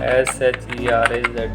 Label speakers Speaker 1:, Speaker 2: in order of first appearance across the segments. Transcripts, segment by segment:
Speaker 1: SHERAZ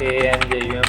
Speaker 1: ANJUM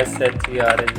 Speaker 1: SHERAZ۔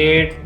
Speaker 1: 8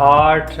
Speaker 1: 8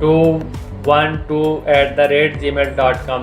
Speaker 1: 212@gmail.com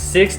Speaker 1: 6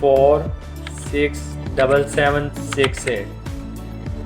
Speaker 1: 467768.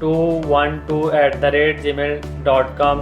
Speaker 1: 212@gmail.com،